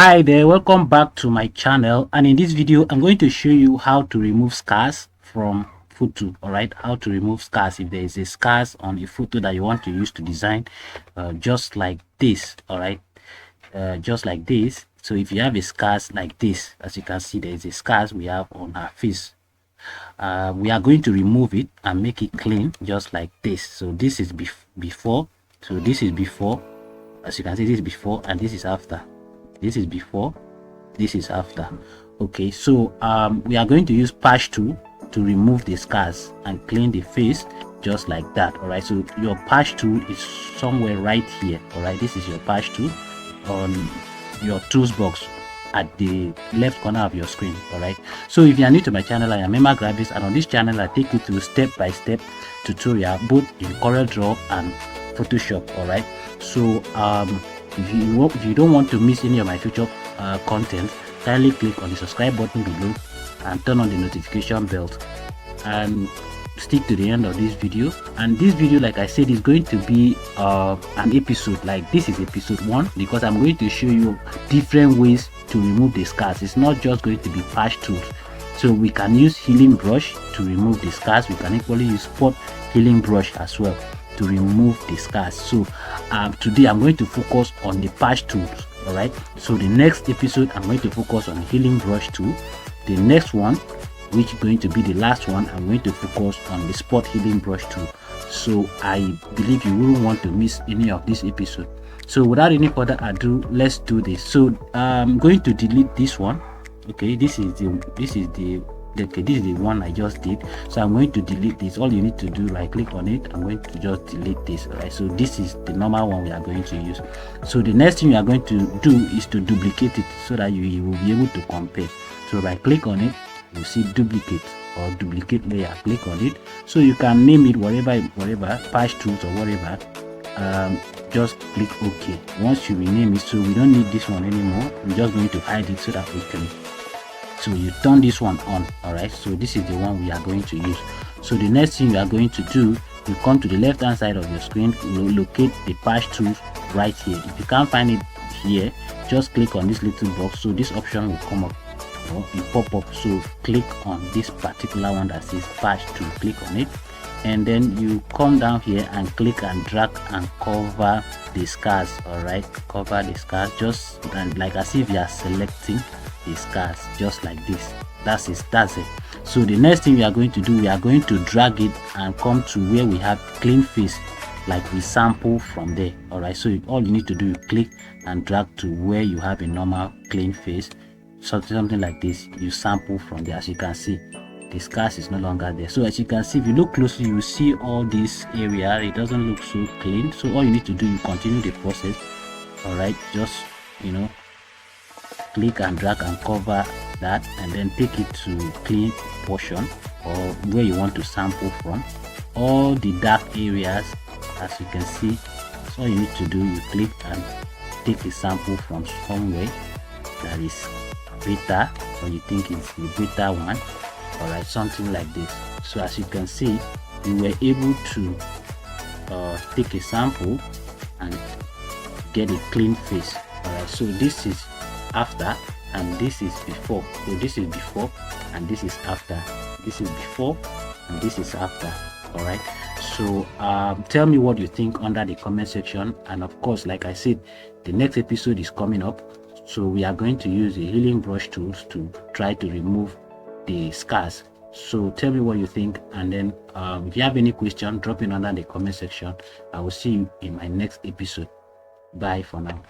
Hi there, welcome back to my channel, and in this video I'm going to show you how to remove scars from photo. All right, how to remove scars if there is a scars on a photo that you want to use to design, just like this. All right, just like this. So if you have a scars like this, as you can see, there is a scars we have on our face. We are going to remove it and make it clean, just like this. So this is before. So this is before. As you can see, this is before and this is after. This is before, this is after. Okay, so we are going to use patch tool to remove the scars and clean the face, just like that. All right, so your patch tool is somewhere right here. All right, this is your patch tool on your tools box at the left corner of your screen. All right, so if you are new to my channel, I am Emma Graphics, and on this channel I take you through step-by-step tutorial both in CorelDRAW and Photoshop. All right, so if you don't want to miss any of my future content, kindly click on the subscribe button below and turn on the notification bell and stick to the end of this video. And this video, like I said, is going to be an episode. Like this is episode 1, because I'm going to show you different ways to remove the scars. It's not just going to be patch tools. So we can use healing brush to remove the scars. We can equally use spot healing brush as well to remove the scars. So today I'm going to focus on the patch tools. All right, so the next episode I'm going to focus on healing brush tool. The next one, which is going to be the last one, I'm going to focus on the spot healing brush tool. So I believe you wouldn't want to miss any of this episode. So without any further ado, let's do this. So I'm going to delete this one. Okay, this is the one I just did. So I'm going to delete this. All you need to do, right click on it. I'm going to just delete this. All right, so this is the normal one we are going to use. So the next thing you are going to do is to duplicate it so that you will be able to compare. So right click on it, you see duplicate or duplicate layer, click on it. So you can name it whatever patch tools or whatever. Just click OK. Once you rename it, so we don't need this one anymore, we're just going to hide it so that we can. So you turn this one on. All right, so this is the one we are going to use. So the next thing we are going to do, you come to the left hand side of your screen, locate the patch tools right here. If you can't find it here, just click on this little box. So this option will come up or it pop up. So click on this particular one that says patch tool, click on it, and then you come down here and click and drag and cover the scars. All right, cover the scars, just like as if you are selecting the scars, just like this. That's it. So the next thing we are going to do, we are going to drag it and come to where we have clean face, like we sample from there. All right, so all you need to do is click and drag to where you have a normal clean face, something like this. You sample from there. As you can see, the scars is no longer there. So as you can see, if you look closely, you see all this area, it doesn't look so clean. So all you need to do, you continue the process. All right, just click and drag and cover that, and then take it to clean portion or where you want to sample from. All the dark areas, as you can see, so all you need to do, you click and take a sample from somewhere that is better, or you think it's the better one. All right, something like this. So as you can see, we were able to take a sample and get a clean face. All right, so this is after and this is before. So this is before and this is after. This is before and this is after. All right, so tell me what you think under the comment section. And of course, like I said, the next episode is coming up, so we are going to use the healing brush tools to try to remove the scars. So tell me what you think, and then if you have any question, drop it under the comment section. I will see you in my next episode. Bye for now.